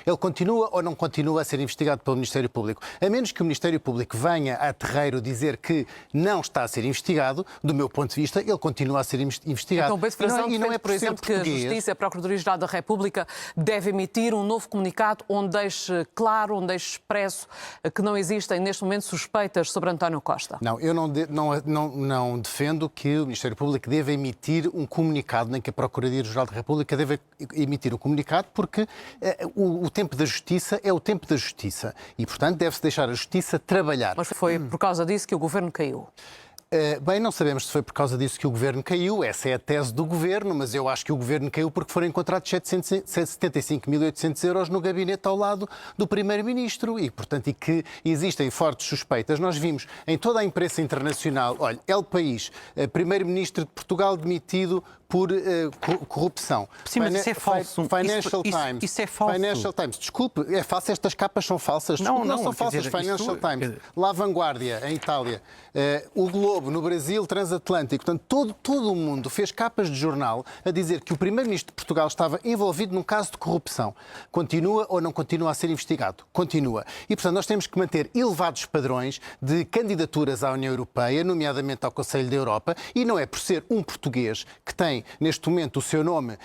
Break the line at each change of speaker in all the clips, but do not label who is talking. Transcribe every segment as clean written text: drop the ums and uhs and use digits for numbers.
Ele continua ou não continua a ser investigado pelo Ministério Público? A menos que o Ministério Público venha a terreiro dizer que não está a ser investigado, do meu ponto de vista, ele continua a ser investigado.
Então, Pedro Frazão
e não é
por exemplo, que a Justiça, a Procuradoria-Geral da República deve emitir um novo comunicado onde deixe claro, onde deixe expresso que não existem neste momento suspeitas sobre António Costa.
Não, eu não defendo que o Ministério Público deva emitir um comunicado, nem que a Procuradoria-Geral da República deva emitir um comunicado, porque o tempo da Justiça é o tempo da Justiça e, portanto, deve-se deixar a Justiça trabalhar.
Mas foi por causa disso que o Governo caiu.
Bem, não sabemos se foi por causa disso que o Governo caiu, essa é a tese do Governo, mas eu acho que o Governo caiu porque foram encontrados 775.800 euros no gabinete ao lado do Primeiro-Ministro e, portanto, e que existem fortes suspeitas. Nós vimos em toda a imprensa internacional, olha, El País, Primeiro-Ministro de Portugal demitido por corrupção.
Sim, mas isso é falso.
Financial Times.
Isso é falso.
Financial Times. Desculpe, é falso, estas capas são falsas. Desculpe, não são falsas. Financial Times. La Vanguardia, em Itália. O Globo, no Brasil, Transatlântico. Portanto, todo o mundo fez capas de jornal a dizer que o Primeiro-Ministro de Portugal estava envolvido num caso de corrupção. Continua ou não continua a ser investigado? Continua. E, portanto, nós temos que manter elevados padrões de candidaturas à União Europeia, nomeadamente ao Conselho da Europa, e não é por ser um português que tem, neste momento, o seu nome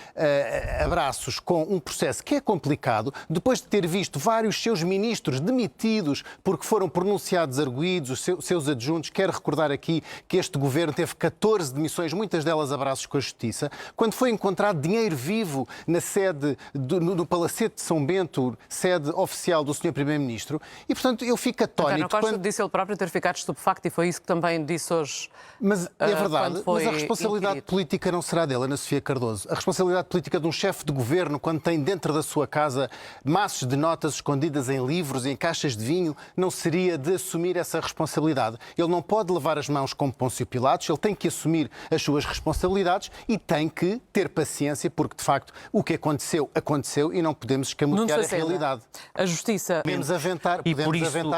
a braços com um processo que é complicado, depois de ter visto vários seus ministros demitidos porque foram pronunciados arguidos, os seus adjuntos. Quero recordar aqui que este governo teve 14 demissões, muitas delas a braços com a Justiça, quando foi encontrado dinheiro vivo na sede, no Palacete de São Bento, sede oficial do Sr. Primeiro-Ministro, e, portanto, eu fico atónito.
António Costa disse ele próprio ter ficado estupefacto e foi isso que também disse hoje.
Mas é verdade, mas a responsabilidade
inquirido.
política não será dela, Ana Sofia Cardoso. A responsabilidade política de um chefe de governo, quando tem dentro da sua casa maços de notas escondidas em livros e em caixas de vinho, não seria de assumir essa responsabilidade. Ele não pode lavar as mãos como Pôncio Pilatos, ele tem que assumir as suas responsabilidades e tem que ter paciência, porque, de facto, o que aconteceu, aconteceu e não podemos escamotear a realidade.
A Justiça...
Podemos aventar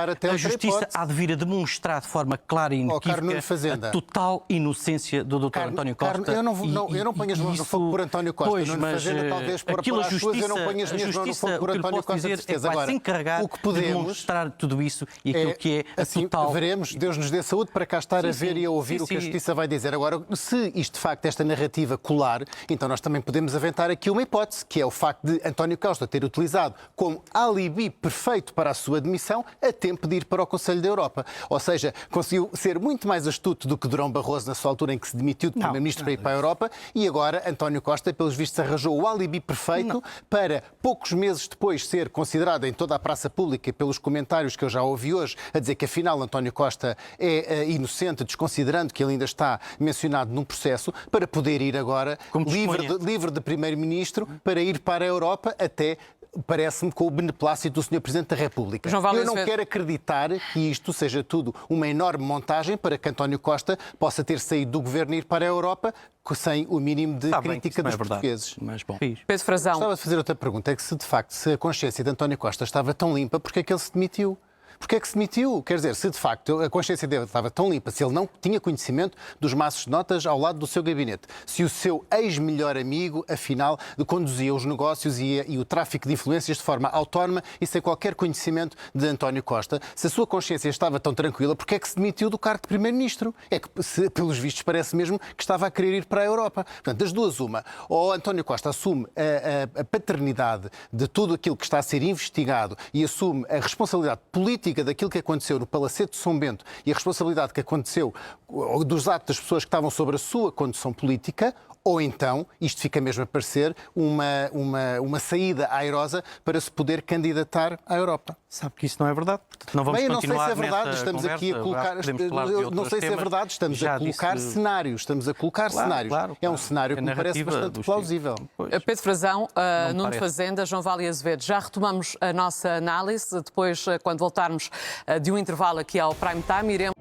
até
a Justiça há de vir a demonstrar de forma clara e inequívoca a total inocência do Dr. António Costa.
Eu não ponho as mãos no fogo por António Costa.
Pois,
Nuno Fazenda, talvez por as suas, eu não ponho as minhas mãos no fogo por António Costa, de certeza.
Agora, se encarregar
o que podemos
de demonstrar tudo isso e aquilo que é
assim,
total...
veremos, Deus nos dê saúde para cá estar a ver e a ouvir o que a Justiça vai dizer. Agora, se isto de facto, esta narrativa colar, então nós também podemos aventar aqui uma hipótese, que é o facto de António Costa ter utilizado como alibi perfeito para a sua demissão a tempo de ir para o Conselho da Europa. Ou seja, conseguiu ser muito mais astuto do que Durão Barroso na sua altura em que se demitiu de Primeiro-Ministro para ir para a Europa, e agora António Costa, pelos vistos, arranjou o alibi perfeito para, poucos meses depois, ser considerado em toda a praça pública, pelos comentários que eu já ouvi hoje, a dizer que afinal António Costa é inocente, desconsiderando que ele ainda está mencionado num processo, para poder ir agora livre de Primeiro-Ministro para ir para a Europa, até parece-me com o beneplácito do Sr. Presidente da República. Eu não quero acreditar que isto seja tudo uma enorme montagem para que António Costa possa ter saído do governo e ir para a Europa sem o mínimo de crítica dos portugueses.
Mas, bom.
Pedro Frazão.
Gostava de fazer outra pergunta, é que se de facto a consciência de António Costa estava tão limpa, porque é que ele se demitiu? Porque é que se demitiu? Quer dizer, se de facto a consciência dele estava tão limpa, se ele não tinha conhecimento dos maços de notas ao lado do seu gabinete, se o seu ex-melhor amigo, afinal, conduzia os negócios e o tráfico de influências de forma autónoma e sem qualquer conhecimento de António Costa, se a sua consciência estava tão tranquila, porque é que se demitiu do cargo de Primeiro-Ministro? É que, pelos vistos, parece mesmo que estava a querer ir para a Europa. Portanto, das duas, uma. Ou António Costa assume a paternidade de tudo aquilo que está a ser investigado e assume a responsabilidade política daquilo que aconteceu no Palacete de São Bento e a responsabilidade que aconteceu dos atos das pessoas que estavam sobre a sua condução política, ou então isto fica mesmo a parecer uma saída airosa para se poder candidatar à Europa.
Sabe que isso não é verdade. Portanto, não vamos continuar.
Não sei se é verdade, estamos aqui a colocar. Não sei se é verdade, estamos a colocar cenários. Estamos a colocar cenários. É um cenário que me parece bastante plausível.
Pedro Frazão, Nuno Fazenda, João Vale Azevedo. Já retomamos a nossa análise. Depois, quando voltarmos de um intervalo aqui ao Prime Time, iremos.